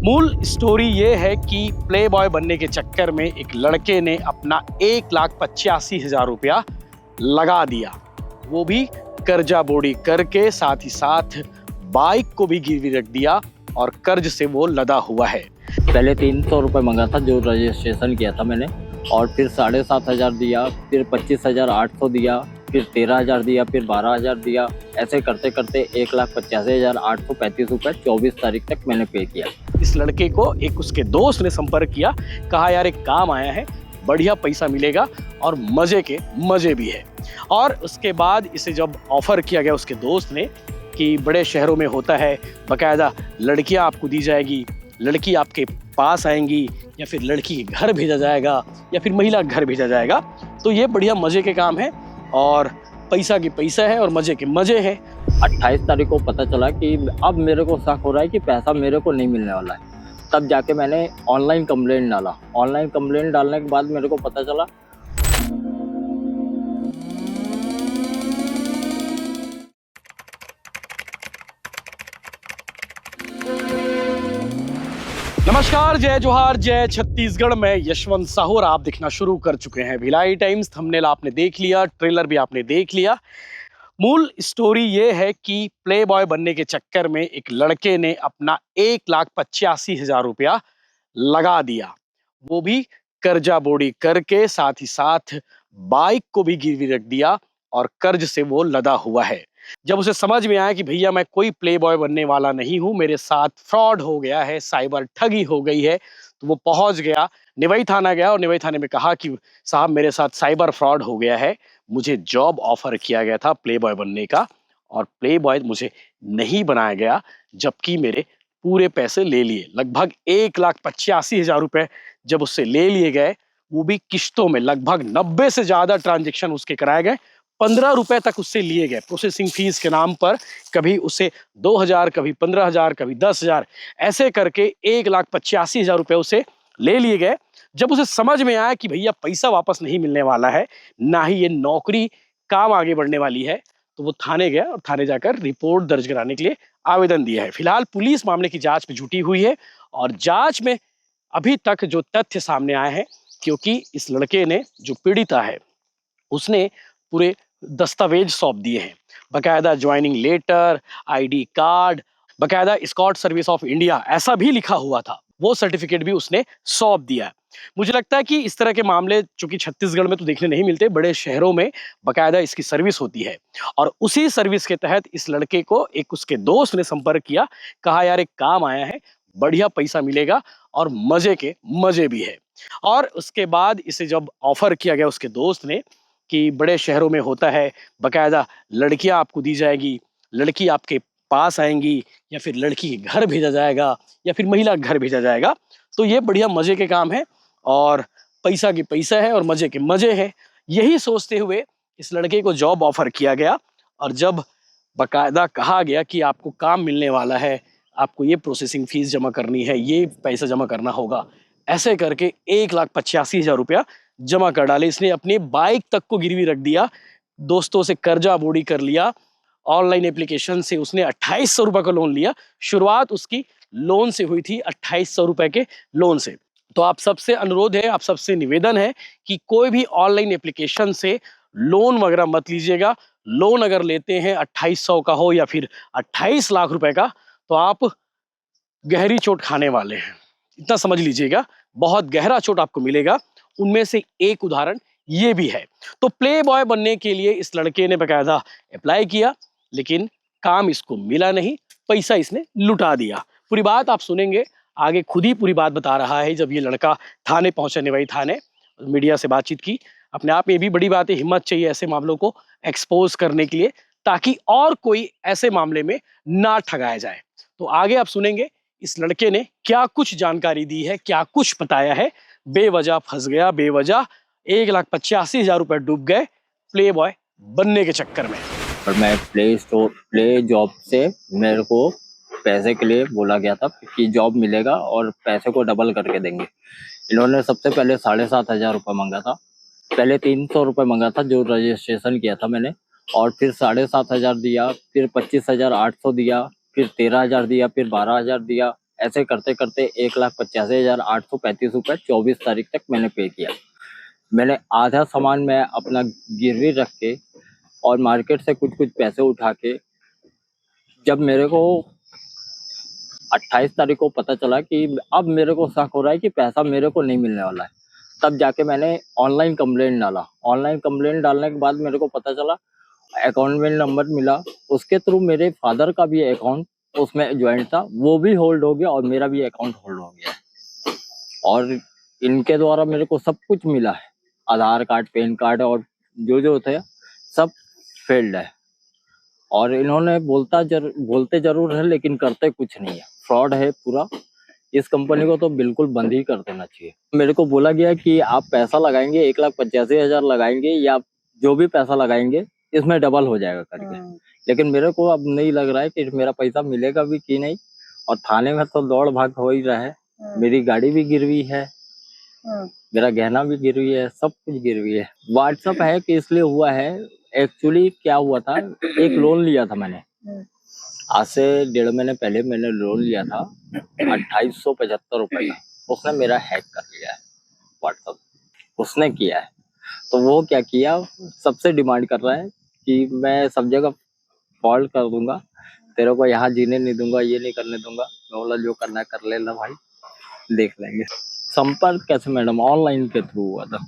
मूल स्टोरी ये है कि प्ले बॉय बनने के चक्कर में एक लड़के ने अपना 1,85,000 रुपया लगा दिया, वो भी कर्जा बोड़ी करके। साथ ही साथ बाइक को भी गिरवी रख दिया और कर्ज से वो लदा हुआ है। पहले 300 रुपये मांगा था जो रजिस्ट्रेशन किया था मैंने, और फिर 7,500 दिया, फिर 25,800 दिया, फिर 13,000 दिया, फिर 12,000 दिया। ऐसे करते करते 1,85,835 रुपये 24 तारीख तक मैंने पे किया। इस लड़के को एक उसके दोस्त ने संपर्क किया, कहा यार एक काम आया है, बढ़िया पैसा मिलेगा और मजे के मजे भी है। और उसके बाद इसे जब ऑफर किया गया उसके दोस्त ने कि बड़े शहरों में होता है, बाकायदा लड़कियां आपको दी जाएगी, लड़की आपके पास आएंगी, या फिर लड़की के घर भेजा जाएगा, या फिर महिला घर भेजा जाएगा, तो ये बढ़िया मजे के काम है और पैसा की पैसा है और मजे के मजे हैं। 28 तारीख को पता चला कि अब मेरे को शक हो रहा है कि पैसा मेरे को नहीं मिलने वाला है। तब जाके मैंने ऑनलाइन कंप्लेंट डाला। ऑनलाइन कंप्लेंट डालने के बाद मेरे को पता चला। नमस्कार, जय जोहार, जय छत्तीसगढ़। मैं यशवंत साहू और आप देखना शुरू कर चुके हैं भिलाई टाइम्स। थंबनेल आपने देख लिया, ट्रेलर भी आपने देख लिया। मूल स्टोरी ये है कि प्ले बॉय बनने के चक्कर में एक लड़के ने अपना 1,85,000 रुपया लगा दिया, वो भी कर्जा बोड़ी करके। साथ ही साथ बाइक को भी गिरवी रख दिया और कर्ज से वो लदा हुआ है। जब उसे समझ में आया कि भैया मैं कोई प्ले बॉय बनने वाला नहीं हूं, मेरे साथ फ्रॉड हो गया है, साइबर ठगी हो गई है, तो वो पहुंच गया, निवई थाना गया और निवई थाने में कहा कि साहब मेरे साथ साइबर फ्रॉड हो गया है, मुझे जॉब ऑफर किया गया था प्ले बॉय बनने का और प्ले बॉय मुझे नहीं बनाया गया, जबकि मेरे पूरे पैसे ले लिए। लगभग 1,85,000 रुपए जब उससे ले लिए गए, वो भी किश्तों में, लगभग 90 से ज्यादा ट्रांजेक्शन उसके कराए गए। 15 रुपए तक उससे लिए गए प्रोसेसिंग फीस के नाम पर। कभी उससे 2,000, कभी 15,000, कभी 10,000, ऐसे करके 1,85,000 रुपए उसे ले लिए गए। जब उसे समझ में आया कि भैया पैसा वापस नहीं मिलने वाला है, ना ही ये नौकरी काम आगे बढ़ने वाली है, तो वो थाने गया और थाने जाकर रिपोर्ट दर्ज कराने के लिए आवेदन दिया है। फिलहाल पुलिस मामले की जांच में जुटी हुई है और जांच में अभी तक जो तथ्य सामने आए हैं, क्योंकि इस लड़के ने, जो पीड़िता है, उसने पूरे दस्तावेज सौंप दिए हैं, बकायदा ज्वाइनिंग लेटर, आईडी कार्ड, बकायदा स्कॉट सर्विस ऑफ इंडिया ऐसा भी लिखा हुआ था, वो सर्टिफिकेट भी उसने सौंप दिया है। मुझे लगता है कि इस तरह के मामले चूंकि छत्तीसगढ़ में तो देखने नहीं मिलते, बड़े शहरों में बकायदा इसकी सर्विस होती है। और उसी सर्विस के तहत इस लड़के को एक उसके दोस्त ने संपर्क किया, कहा यार एक काम आया है, बढ़िया पैसा मिलेगा और मजे के मजे भी है। और उसके बाद इसे जब ऑफर किया गया उसके दोस्त ने कि बड़े शहरों में होता है, बकायदा लड़कियां आपको दी जाएगी, लड़की आपके पास आएंगी, या फिर लड़की के घर भेजा जाएगा, या फिर महिला घर भेजा जाएगा, तो ये बढ़िया मजे के काम है और पैसा की पैसा है और मजे के मजे हैं। यही सोचते हुए इस लड़के को जॉब ऑफर किया गया और जब बकायदा कहा गया कि आपको काम मिलने वाला है, आपको ये प्रोसेसिंग फीस जमा करनी है, ये पैसा जमा करना होगा, ऐसे करके 1,85,000 रुपया जमा कर डाले। इसने अपनी बाइक तक को गिरवी रख दिया, दोस्तों से कर्जा बोड़ी कर लिया, ऑनलाइन एप्लीकेशन से उसने 2,800 रुपए का लोन लिया। शुरुआत उसकी लोन से हुई थी, 2,800 रुपए के लोन से। तो आप सबसे अनुरोध है, आप सबसे निवेदन है कि कोई भी ऑनलाइन एप्लीकेशन से लोन वगैरह मत लीजिएगा। लोन अगर लेते हैं 2,800 का हो या फिर 28 लाख रुपए का, तो आप गहरी चोट खाने वाले हैं, इतना समझ लीजिएगा, बहुत गहरा चोट आपको मिलेगा। उनमें से एक उदाहरण ये भी है। तो प्ले बॉय बनने के लिए इस लड़के ने बकायदा अप्लाई किया, लेकिन काम इसको मिला नहीं, पैसा इसने लुटा दिया। पूरी बात आप सुनेंगे आगे, खुद ही पूरी बात बता रहा है। जब ये लड़का थाने पहुंचा, निवाई थाने, मीडिया से बातचीत की, अपने आप में भी बड़ी बात है, हिम्मत चाहिए ऐसे मामलों को एक्सपोज करने के लिए, ताकि और कोई ऐसे मामले में ना ठगाया जाए। तो आगे आप सुनेंगे इस लड़के ने क्या कुछ जानकारी दी है, क्या कुछ बताया है। बेवजह फंस गया, बेवजह 1,85,000 रुपए डूब गए प्ले बॉय बनने के चक्कर में। और मैं प्ले जॉब से मेरे को पैसे के लिए बोला गया था कि जॉब मिलेगा और पैसे को डबल करके देंगे। इन्होंने सबसे पहले 7,500 रुपये मांगा था। पहले 300 रुपये मांगा था जो रजिस्ट्रेशन किया था मैंने, और फिर 7,500 दिया, फिर 25,800 दिया, फिर 13,000 दिया, फिर 12,000 दिया। ऐसे करते करते 1,85,835 रुपए 24 तारीख तक मैंने पे किया। मैंने आधा सामान मैं अपना गिरवी रख के और मार्केट से कुछ कुछ पैसे उठा के, जब मेरे को 28 तारीख को पता चला कि अब मेरे को शक हो रहा है कि पैसा मेरे को नहीं मिलने वाला है, तब जाके मैंने ऑनलाइन कंप्लेंट डाला। ऑनलाइन कंप्लेंट डालने के बाद मेरे को पता चला, अकाउंट में नंबर मिला, उसके थ्रू मेरे फादर का भी अकाउंट उसमें ज्वाइंट था, वो भी होल्ड हो गया और मेरा भी अकाउंट होल्ड हो गया। और इनके द्वारा मेरे को सब कुछ मिला है, आधार कार्ड, पैन कार्ड और जो थे सब फेल्ड है। और इन्होंने बोलते जरूर है लेकिन करते कुछ नहीं है, फ्रॉड है पूरा। इस कंपनी को तो बिल्कुल बंद ही कर देना चाहिए। मेरे को बोला गया कि आप पैसा लगाएंगे 1,85,000 लगाएंगे या जो भी पैसा लगाएंगे इसमें डबल हो जाएगा करके, लेकिन मेरे को अब नहीं लग रहा है कि मेरा पैसा मिलेगा भी कि नहीं। और थाने में तो दौड़ भाग हो ही रहा है, मेरी गाड़ी भी गिरवी है, मेरा गहना भी गिरवी है, सब कुछ गिरवी है। व्हाट्सएप है कि इसलिए हुआ है, एक्चुअली क्या हुआ था, एक लोन लिया था मैंने, आज से 1.5 महीने पहले मैंने लोन लिया था 2875 रुपए का। उसने मेरा हैक कर लिया है व्हाट्सएप, उसने किया है। तो वो क्या किया, सबसे डिमांड कर रहा है कि मैं सब जगह फॉल्ट कर दूंगा, तेरे को यहाँ जीने नहीं दूंगा, ये नहीं करने दूंगा। मैं बोला जो करना है कर लेना भाई, देख लेंगे। संपर्क कैसे मैडम, ऑनलाइन के थ्रू हुआ था।